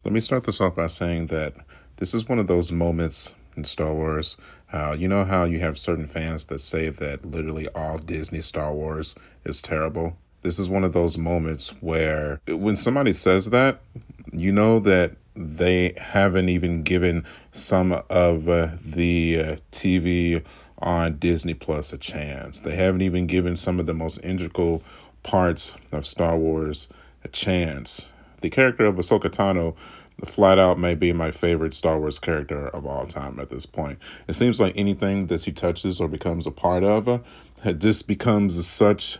Let me start this off by saying that this is one of those moments in Star Wars. How you know how you have certain fans that say that literally all Disney Star Wars is terrible? This is one of those moments where when somebody says that, you know that they haven't even given some of the TV on Disney Plus a chance. They haven't even given some of the most integral parts of Star Wars a chance. The character of Ahsoka Tano flat out may be my favorite Star Wars character of all time at this point. It seems like anything that she touches or becomes a part of it just becomes such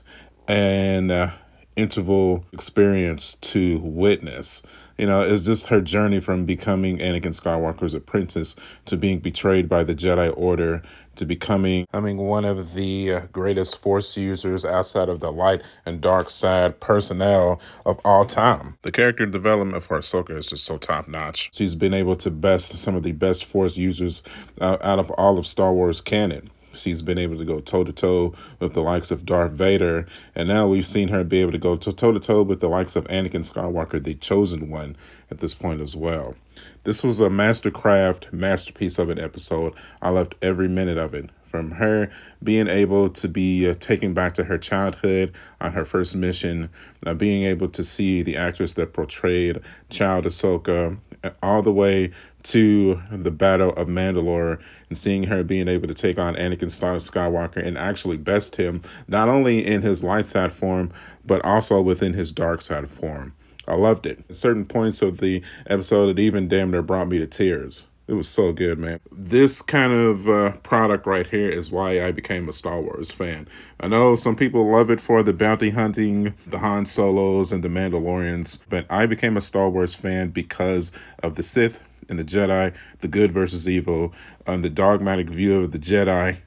an interval experience to witness. You know, it's just her journey from becoming Anakin Skywalker's apprentice to being betrayed by the Jedi Order to becoming, one of the greatest Force users outside of the light and dark side personnel of all time. The character development for Ahsoka is just so top notch. She's been able to best some of the best Force users out of all of Star Wars canon. She's been able to go toe to toe with the likes of Darth Vader, and now we've seen her be able to go toe to toe with the likes of Anakin Skywalker, the chosen one, at this point as well. This was a masterpiece of an episode. I loved every minute of it. From her being able to be taken back to her childhood on her first mission, being able to see the actress that portrayed child Ahsoka, all the way to the Battle of Mandalore and seeing her being able to take on Anakin Skywalker and actually best him, not only in his light side form, but also within his dark side form. I loved it. At certain points of the episode, it even damn near brought me to tears. It was so good, man. This kind of product right here is why I became a Star Wars fan. I know some people love it for the bounty hunting, the Han Solos, and the Mandalorians, but I became a Star Wars fan because of the Sith and the Jedi, the good versus evil, and the dogmatic view of the Jedi.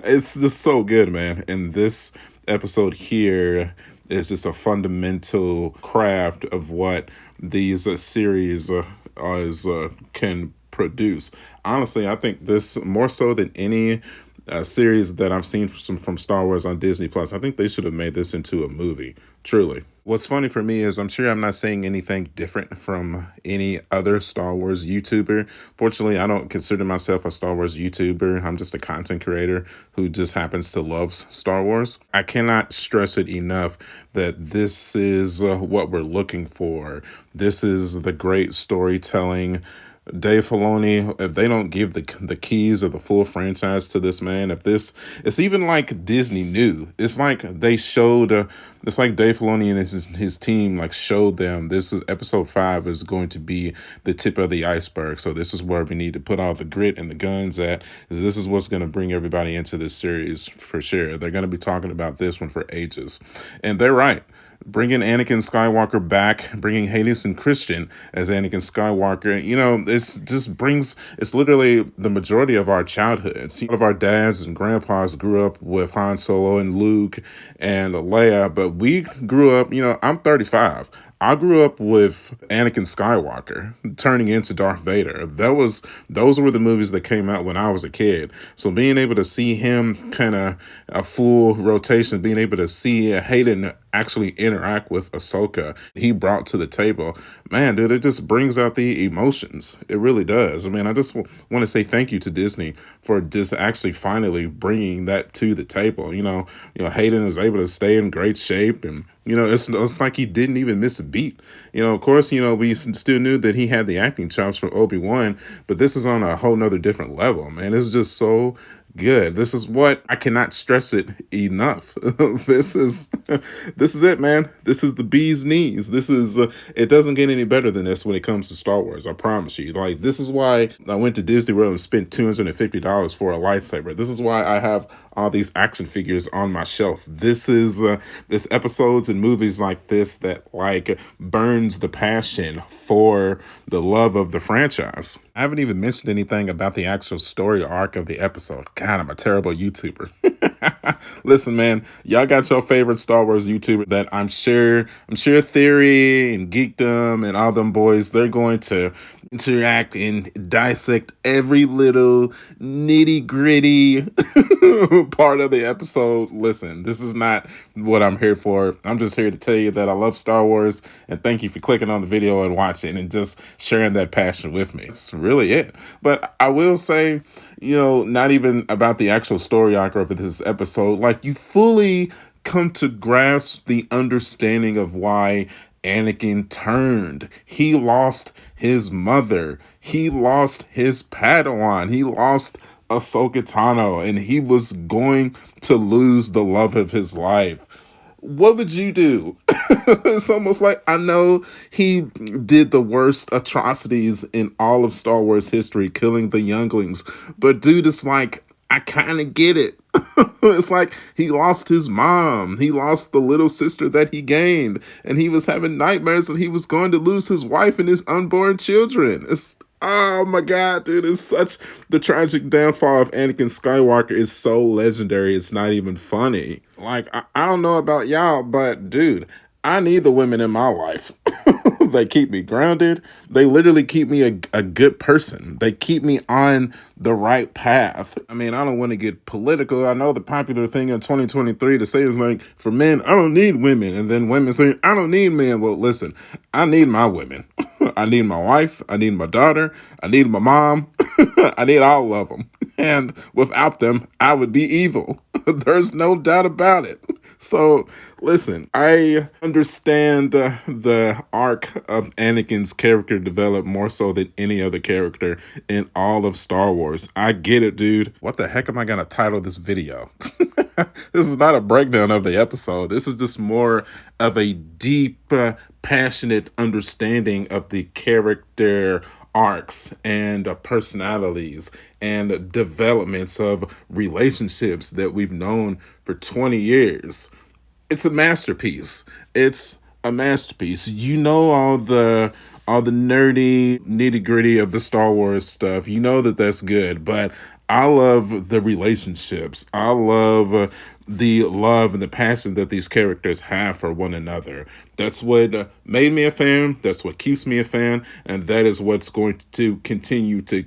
It's just so good, man. And this episode here is just a fundamental craft of what these series can produce. Honestly, I think this more so than any series that I've seen from Star Wars on Disney Plus. I think they should have made this into a movie. Truly. What's funny for me is I'm sure I'm not saying anything different from any other Star Wars YouTuber. Fortunately, I don't consider myself a Star Wars YouTuber. I'm just a content creator who just happens to love Star Wars. I cannot stress it enough that this is what we're looking for. This is the great storytelling. Dave Filoni, if they don't give the keys of the full franchise to this man, if this, it's even like Disney knew. It's like they showed, it's like Dave Filoni and his team like showed them this is episode 5 is going to be the tip of the iceberg. So this is where we need to put all the grit and the guns at. This is what's going to bring everybody into this series for sure. They're going to be talking about this one for ages, and they're right. Bringing Anakin Skywalker back, bringing Hayden Christian as Anakin Skywalker, you know, it's just brings, it's literally the majority of our childhood. See, a lot of our dads and grandpas grew up with Han Solo and Luke and Leia, but we grew up, you know, I'm 35. I grew up with Anakin Skywalker turning into Darth Vader. Those were the movies that came out when I was a kid. So being able to see him kind of a full rotation, being able to see Hayden actually interact with Ahsoka, he brought to the table, man, dude, it just brings out the emotions. It really does. I mean, I just want to say thank you to Disney for just actually finally bringing that to the table. Hayden was able to stay in great shape, and it's like he didn't even miss a beat. Of course, we still knew that he had the acting chops from Obi-Wan, but this is on a whole nother different level, man. It's just so good. This is what I cannot stress it enough. This is it, man. This is the bee's knees. This is it doesn't get any better than this when it comes to Star Wars. I promise you. Like, this is why I went to Disney World and spent $250 for a lightsaber. This is why I have all these action figures on my shelf. This is this episodes and movies like this that like burns the passion for the love of the franchise. I haven't even mentioned anything about the actual story arc of the episode. God, I'm a terrible YouTuber. Listen, man, y'all got your favorite Star Wars YouTuber that I'm sure Theory and Geekdom and all them boys, they're going to interact and dissect every little nitty gritty part of the episode. Listen, this is not what I'm here for. I'm just here to tell you that I love Star Wars and thank you for clicking on the video and watching and just sharing that passion with me. It's really it. But I will say, not even about the actual story arc of this episode, like you fully come to grasp the understanding of why Anakin turned. He lost his mother. He lost his Padawan. He lost Ahsoka Tano, and he was going to lose the love of his life. What would you do? It's almost like I know he did the worst atrocities in all of Star Wars history, killing the younglings. But dude, it's like, I kind of get it. It's like he lost his mom. He lost the little sister that he gained. And he was having nightmares that he was going to lose his wife and his unborn children. Oh my God, dude, it's such, the tragic downfall of Anakin Skywalker is so legendary. It's not even funny. Like, I don't know about y'all, but dude, I need the women in my life. They keep me grounded. They literally keep me a good person. They keep me on the right path. I mean, I don't want to get political. I know the popular thing in 2023 to say is like, for men, I don't need women. And then women say, I don't need men. Well, listen, I need my women. I need my wife. I need my daughter. I need my mom. I need all of them. And without them, I would be evil. There's no doubt about it. So, listen, I understand the arc of Anakin's character developed more so than any other character in all of Star Wars. I get it, dude. What the heck am I going to title this video? This is not a breakdown of the episode. This is just more of a deep, passionate understanding of the character arcs and personalities and developments of relationships that we've known for 20 years. It's a masterpiece. It's a masterpiece. All the nerdy nitty gritty of the Star Wars stuff. You know that that's good, but I love the relationships. I love the love and the passion that these characters have for one another. That's what made me a fan. That's what keeps me a fan. And that is what's going to continue to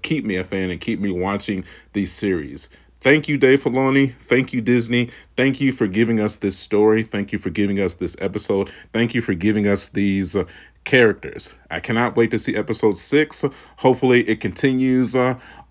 keep me a fan and keep me watching these series. Thank you, Dave Filoni. Thank you, Disney. Thank you for giving us this story. Thank you for giving us this episode. Thank you for giving us these characters. I cannot wait to see episode 6. Hopefully it continues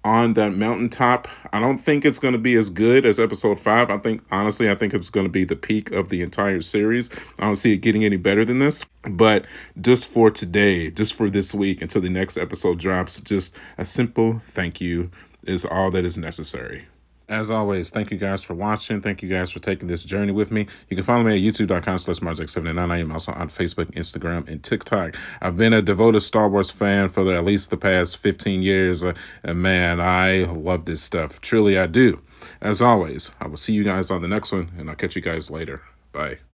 on that mountaintop. I don't think it's going to be as good as episode 5. I think it's going to be the peak of the entire series. I don't see it getting any better than this. But just for today, just for this week, until the next episode drops, just a simple thank you is all that is necessary. As always, thank you guys for watching. Thank you guys for taking this journey with me. You can follow me at youtube.com/marjack79. I am also on Facebook, Instagram, and TikTok. I've been a devoted Star Wars fan for at least the past 15 years. And man, I love this stuff. Truly, I do. As always, I will see you guys on the next one, and I'll catch you guys later. Bye.